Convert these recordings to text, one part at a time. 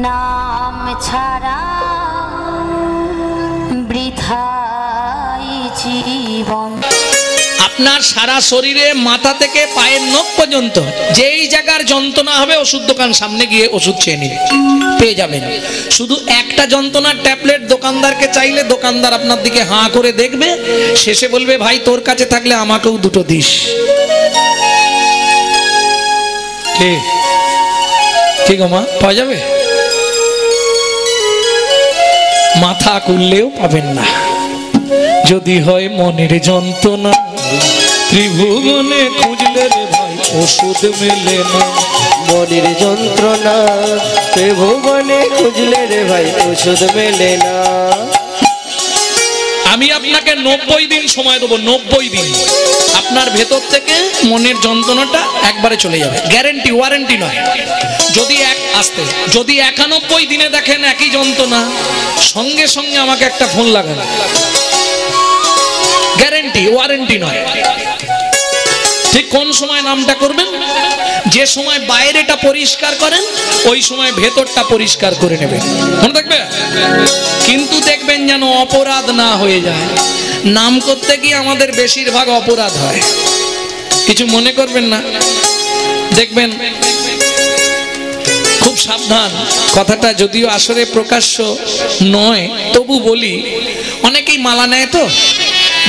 নাম ছাড়া বৃথাই জীবন। আপনার সারা শরীরে মাথা থেকে পায়ের নখ পর্যন্ত যেই জায়গার যন্ত্রণা হবে ওষুধ দোকান সামনে গিয়ে ওষুধ চেয়ে নিন, পেয়ে যাবেন। শুধু একটা যন্ত্রণার ট্যাবলেট দোকানদারকে চাইলে দোকানদার আপনার দিকে হাঁ করে দেখবে, শেষে বলবে ভাই তোর কাছে থাকলে আমাকেও দুটো দিস। ঠিক মা, পাওয়া যাবে? মাথা খুললেও পাবেন না। যদি হয় মনের যন্ত্রণা ত্রিভুবনে খুঁজলে রে ভাই ওষুধ মেলে না। মনের যন্ত্রণা ত্রিভুবনে খুঁজলে রে ভাই ওষুধ মেলে না। আমি আপনাকে 90 দিন সময় দেবো, 90 দিন আপনার ভেতর থেকে মনের যন্ত্রণাটা একবারে চলে যাবে, গ্যারেন্টি, ওয়ারেন্টি নয়। যদি 91 দিনে দেখেন একই যন্ত্রণা, সঙ্গে সঙ্গে আমাকে একটা ফোন লাগান, গ্যারেন্টি, ওয়ারেন্টি নয়। ঠিক কোন সময় নামটা করবেন? যে সময় বাইরেটা পরিষ্কার করেন ওই সময় ভেতরটা পরিষ্কার করে নেবেন, মনে থাকবে। কিন্তু দেখবেন যেন অপরাধ না হয়ে যায়। নাম করতে গিয়ে আমাদের বেশিরভাগ অপরাধ হয়, কিছু মনে করবেন না। দেখবেন, খুব সাবধান, কথাটা যদিও আসরে প্রকাশ্য নয় তবু বলি। অনেকেই মালা নেয় তো,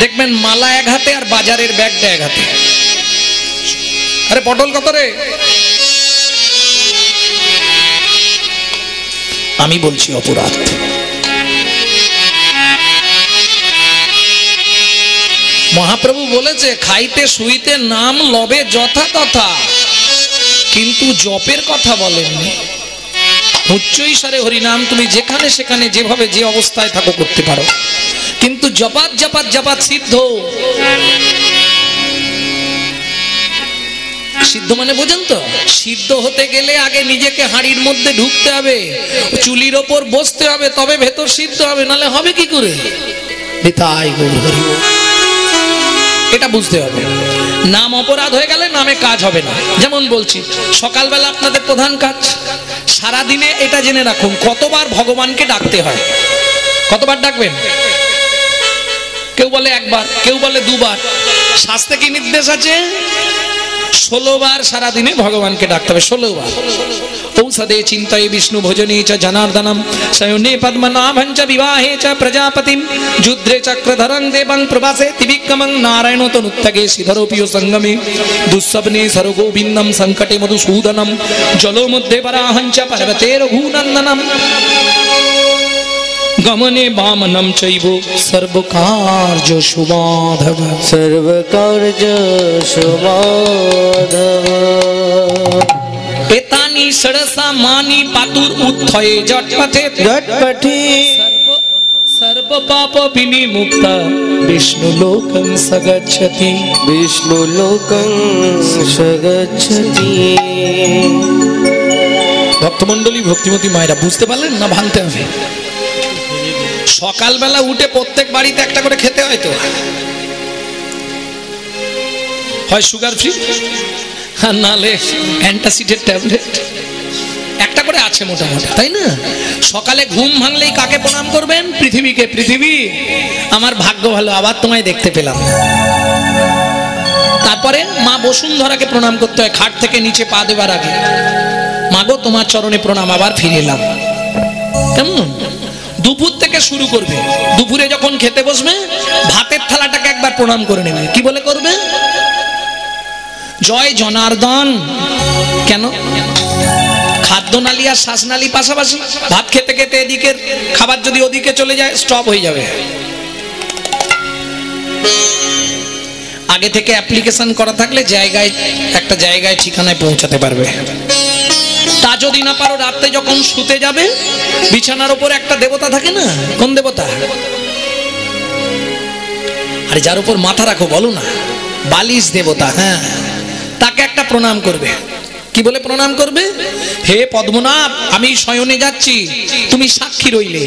দেখবেন মালা এক হাতে আর বাজারের ব্যাগটা এক হাতে। আরে পটল কত রে? আমি বলছি অপরাধ। মহাপ্রভু বলেছে খাইতে শুইতে নাম লবে যথা তথা, কিন্তু জপের কথা বলেননি। উচ্চৈস্বরে হরিনাম তুমি যেখানে সেখানে যেভাবে যে অবস্থায় থাকো করতে পারো, কিন্তু জপাত জপাত জপাত সিদ্ধ। সিদ্ধ মানে বোঝেন তো? সিদ্ধ হতে গেলে আগে নিজেকে হাঁড়ির মধ্যে ঢুকতে হবে, চুলির ওপর বসতে হবে, তবে ভেতর সিদ্ধ হবে, নালে হবে কি করে? এটা বুঝতে হবে। নাম অপরাধ হয়ে গেলে নামে কাজ হবে না। যেমন বলছি, সকালবেলা আপনাদের প্রধান কাজ, সারাদিনে এটা জেনে রাখুন কতবার ভগবানকে ডাকতে হয়। কতবার ডাকবেন? কেউ বলে একবার, কেউ বলে দুবার। শাস্ত্রে কি নির্দেশ আছে? 16 বার সারাদিনে ভগবানকে ডাকতে হবে, 16 বার। ঔষধে চিন্তায় বিষ্ণু ভোজনে চ জনার্দনম, শয়নে পদ্মনাভং চ বিবাহে চ প্রজাপতিম, যুদ্ধে চক্রধরং দেবং প্রভাসে ত্রিবিক্রমং, নারায়ণ তনুত্তগে শ্রীধরোপিয় সঙ্গমে, দুঃস্বপ্নে সর্বগোবিন্দম সংকটে মধুসূদনম, জলো মধ্যে বরাহং চ পর্বতে রঘুনন্দনম, গমনে বামনম চৈব সর্বকার্য সুমাধব, সর্বকার্য সুমাধব। এতানি ষড়সা মানি পাতুর উত্থয়ে জটপথে জটপথে, সর্ব পাপ বিনিমুক্ত বিষ্ণু লোকং সগচ্ছতি, বিষ্ণু লোকং সগচ্ছতি। ভক্তমণ্ডলী, ভক্তিমতী মায়েরা, বুঝতে পারলেন না? ভাঙতে হবে। সকালবেলা উঠে প্রত্যেক বাড়িতে একটা করে খেতে হয় তো, হয় সুগার ফ্রি আর নালে অ্যান্টাসিডের ট্যাবলেট, একটা করে আছে মোটামুটি, তাই না? সকালে ঘুম ভাঙলেই কাকে প্রণাম করবেন? পৃথিবীকে। পৃথিবী আমার ভাগ্য ভালো, আবার তোমায় দেখতে পেলাম। তারপরে মা বসুন্ধরাকে প্রণাম করতে হয়, খাট থেকে নিচে পা দেবার আগে। মাগো তোমার চরণে প্রণাম, আবার ফিরে এলাম। কেমন? দুপুর থেকে শুরু করবে। দুপুরে যখন খেতে বসবে ভাতের থালাটাকে একবার প্রণাম করে নেবে। কি বলে করবে? জয় জনার্দন। কেন? খাদ্যনালী আর শ্বাসনালী পাশাপাশি, ভাত খেতে খেতে এদিকের খাবার যদি ওদিকে চলে যায় স্টপ হয়ে যাবে। আগে থেকে অ্যাপ্লিকেশন করা থাকলে একটা জায়গায় ঠিকানায় পৌঁছাতে পারবে। তা যদি না পারো, রাতে যখন শুতে যাবে বিছানার উপর একটা দেবতা থাকে না? কোন দেবতা? আরে যার উপর মাথা রাখো বলো না, বালিশ দেবতা। হ্যাঁ, তাকে একটা প্রণাম করবে। কি বলে প্রণাম করবে? হে পদ্মনাভ, আমি শয়নে যাচ্ছি, তুমি সাক্ষী রইলে।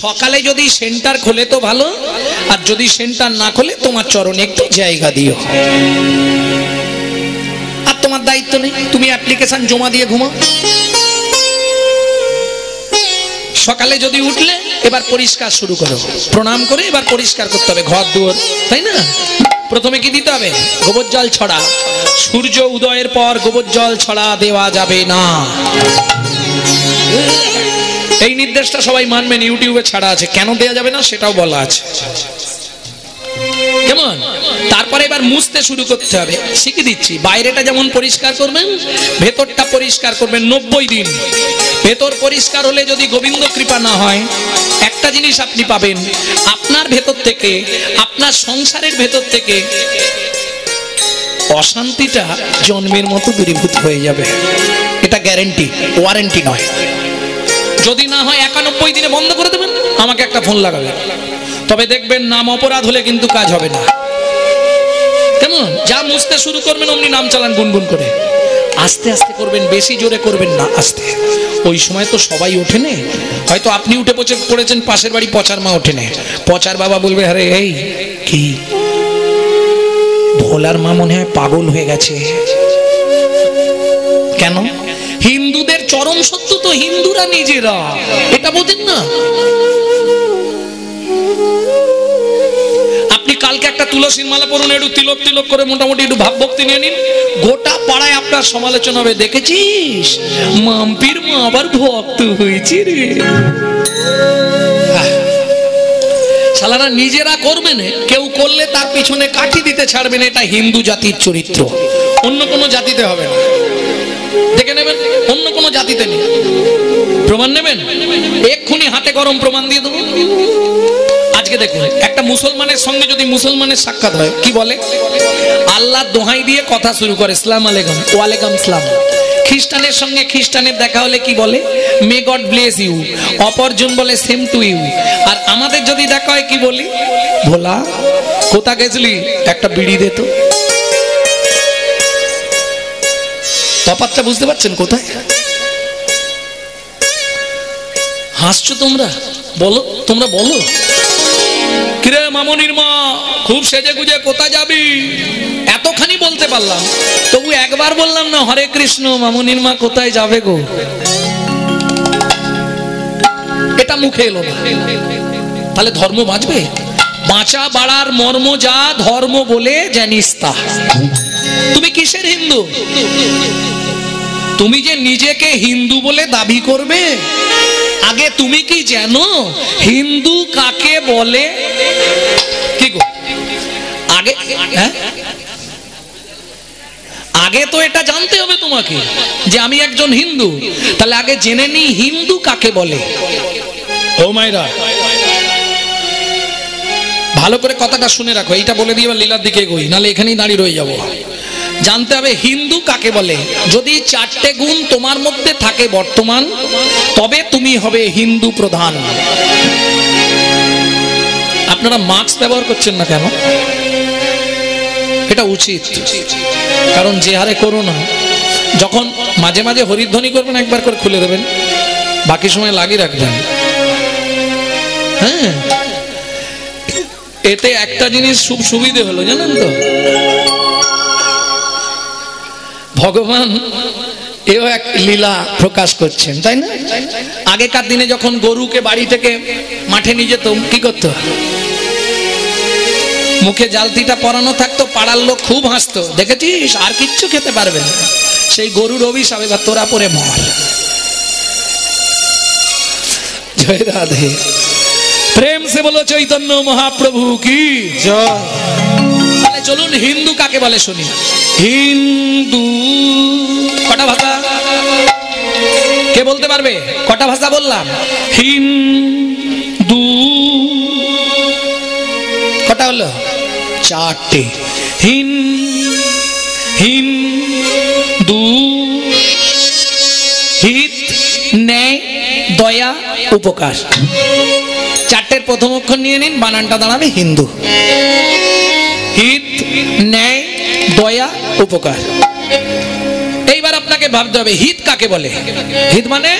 সকালে যদি সেন্টার খোলে তো ভালো, আর যদি সেন্টার না খোলে তোমার চরণে একটু জায়গা দিও। আর তোমার দায়িত্ব নেই, তুমি অ্যাপ্লিকেশন জমা দিয়ে ঘুমাও। সকালে যদি উঠলে এবার পরিষ্কার শুরু করো, প্রণাম করে এবার পরিষ্কার করতে হবে ঘর দুয়ার, তাই না? প্রথমে কি দিতে হবে? গোবর জল ছড়া। সূর্য উদয়ের পর গোবর জল ছড়া দেওয়া যাবে না। এই নির্দেশটা সবাই মানবেন, ইউটিউবে ছাড়া আছে, কেন দেওয়া যাবে না সেটাও বলা আছে, কেমন? তারপরে এবার মুছতে শুরু করতে হবে, শিখে দিচ্ছি। বাইরেটা যেমন পরিষ্কার করবেন, ভেতরটা পরিষ্কার করবেন 90 দিন। ভেতর পরিষ্কার হলে যদি গোবিন্দ কৃপা না হয়, একটা জিনিস আপনি পাবেন, আপনার ভেতর থেকে, আপনার সংসারের ভেতর থেকে অশান্তিটা জন্মের মতো দূরীভূত হয়ে যাবে। এটা গ্যারেন্টি, ওয়ারেন্টি নয়। যদি না হয় 91 দিনে বন্ধ করে দেবেন, আমাকে একটা ফোন লাগাবেন। তবে দেখবেন নাম অপরাধ হলে কিন্তু কাজ হবে না, কেমন? যা মুছতে শুরু করবেন অমনি নাম চালান গুনগুন করে, আস্তে আস্তে করবেন, বেশি জোরে করবেন না, আস্তে। ওই সময় তো সবাই ওঠে না, হয়তো আপনি উঠে পড়েছেন, পাশের বাড়ি পচার মা ওঠে না, পচার বাবা বলবে আরে এই কি ভোলার মা মনে হয় পাগল হয়ে গেছে। কেন? হিন্দুদের চরম সত্য তো হিন্দুরা নিজেরা, এটা বোঝেন না? আপনি কালকে একটা তুলসীর মালা পরুন, একটু তিলক তিলক করে মোটামুটি একটু ভাবভক্তি নিয়ে নিন, গোটা পাড়ায় আপনার সমালোচনা হবে, দেখেছিস মাম্পির মা আবার ভক্ত হয়েছে রে। শালারা নিজেরা করবেন, কেউ করলে তার পিছনে কাঠি দিতে ছাড়বেন। এটা হিন্দু জাতির চরিত্র, অন্য কোনো জাতিতে হবে না। দেখে নেবেন, অন্য কোনো জাতিতে নেই। প্রমাণ নেবেন, এক্ষুনি হাতে গরম প্রমাণ দিয়ে দেবো। আজকে দেখুন, একটা মুসলমানের সঙ্গে যদি মুসলমানের সাক্ষাৎ হয়, কি বলে? আল্লাহ দোহাই দিয়ে কথা শুরু করে, সালাম আলাইকুম, ওয়ালাইকুম সালাম। খ্রিস্টানের সঙ্গে খ্রিস্টানের দেখা হলে কি বলে? May God bless you. অপরজন বলে সেম টু ইউ। আর আমাদের যদি দেখা হয় কি বলি? ভোলা কোথা গেছিলি, একটা বিড়ি দে তো। তফাৎটা বুঝতে পারছেন কোথায়? হাসছো তোমরা? বলো, তোমরা বলো। কিরে মামনির মা, খুব সেজে গুজে কোথা যাবি? এতখানি বলতে পারলাম, তবু একবার বললাম না হরে কৃষ্ণ, মামনির মা কোথায় যাবে গো? এটা মুখে এলো না, তাহলে ধর্ম বাঁচবে? বাঁচা বাড়ার মর্ম যা, ধর্ম বলে জানিস তা। তুমি কিসের হিন্দু? তুমি যে নিজেকে হিন্দু বলে দাবি করবে, আগে তুমি কি জানো হিন্দু কাকে বলে? কি গো, আগে আগে তো এটা জানতে হবে তোমাকে যে আমি একজন হিন্দু। তাহলে আগে জেনে নি হিন্দু কাকে বলে। ও মাইরা, ভালো করে কথাটা শুনে রাখো, এইটা বলে দিয়ে এবার লীলার দিকে এগোই, নাহলে এখানেই দাঁড়িয়ে রয়ে যাবো। জানতে হবে হিন্দু কাকে বলে। যদি 4টে গুণ তোমার মধ্যে থাকে বর্তমান, তবে তুমি হবে হিন্দু প্রধান। আপনারা মাস্ক ব্যবহার করছেন না কেন? এটা উচিত, কারণ যে হারে করোনা, যখন মাঝে মাঝে হরিধ্বনি করবেন একবার করে খুলে দেবেন, বাকি সময় লাগিয়ে রাখবেন। হ্যাঁ, এতে একটা জিনিস খুব সুবিধে হলো জানেন তো, ভগবান এও এক লীলা প্রকাশ করছেন, তাই না? আগেকার দিনে যখন গরুকে বাড়ি থেকে মাঠে নিয়ে যেত, কি করতো? মুখে জালতিটা পরানো থাকতো, পাড়ার লোক খুব হাসতো, দেখেছিস আর কিচ্ছু খেতে পারবে না। সেই গরুর অভিশাপ এবার তোরা পরে মর। জয় রাধে, প্রেম সে বলো চৈতন্য মহাপ্রভু কি জয়। তাহলে চলুন হিন্দু কাকে বলে শুনি। হিন্দু কটা ভাষা? কে বলতে পারবে কটা ভাষা বললাম? হিন্দু কটা হলো? 4টে। হিন্দু, হিত, ন্যায়, দয়া, উপকার। 4টের প্রথম অক্ষর নিয়ে নিন, বানানটা দাঁড়াবে হিন্দু। হিত, ন্যায়, দয়া, উপকার। এইবার আপনাকে ভাবতে হবে হিত কাকে বলে। হিত মানে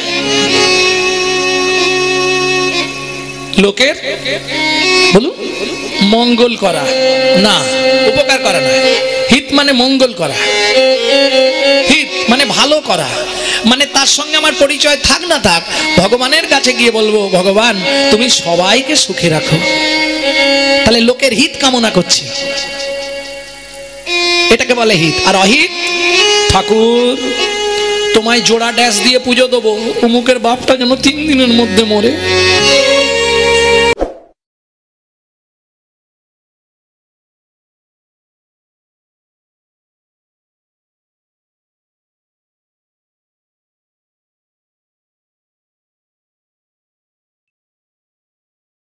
লোকের, বলুন, মঙ্গল করা, না উপকার করা না। হিত মানে মঙ্গল করা। হিত মানে ভালো করা, মানে তার সঙ্গে আমার পরিচয় থাক না থাক, ভগবানের কাছে গিয়ে বলবো, ভগবান তুমি সবাইকে সুখে রাখো। তাহলে লোকের হিত কামনা করছি, এটাকে বলে হিত। আর অহিত, ঠাকুর তোমায় জোড়া ড্যাশ দিয়ে পুজো দেবো, অমুকের বাপটা যেন 3 দিনের মধ্যে মরে,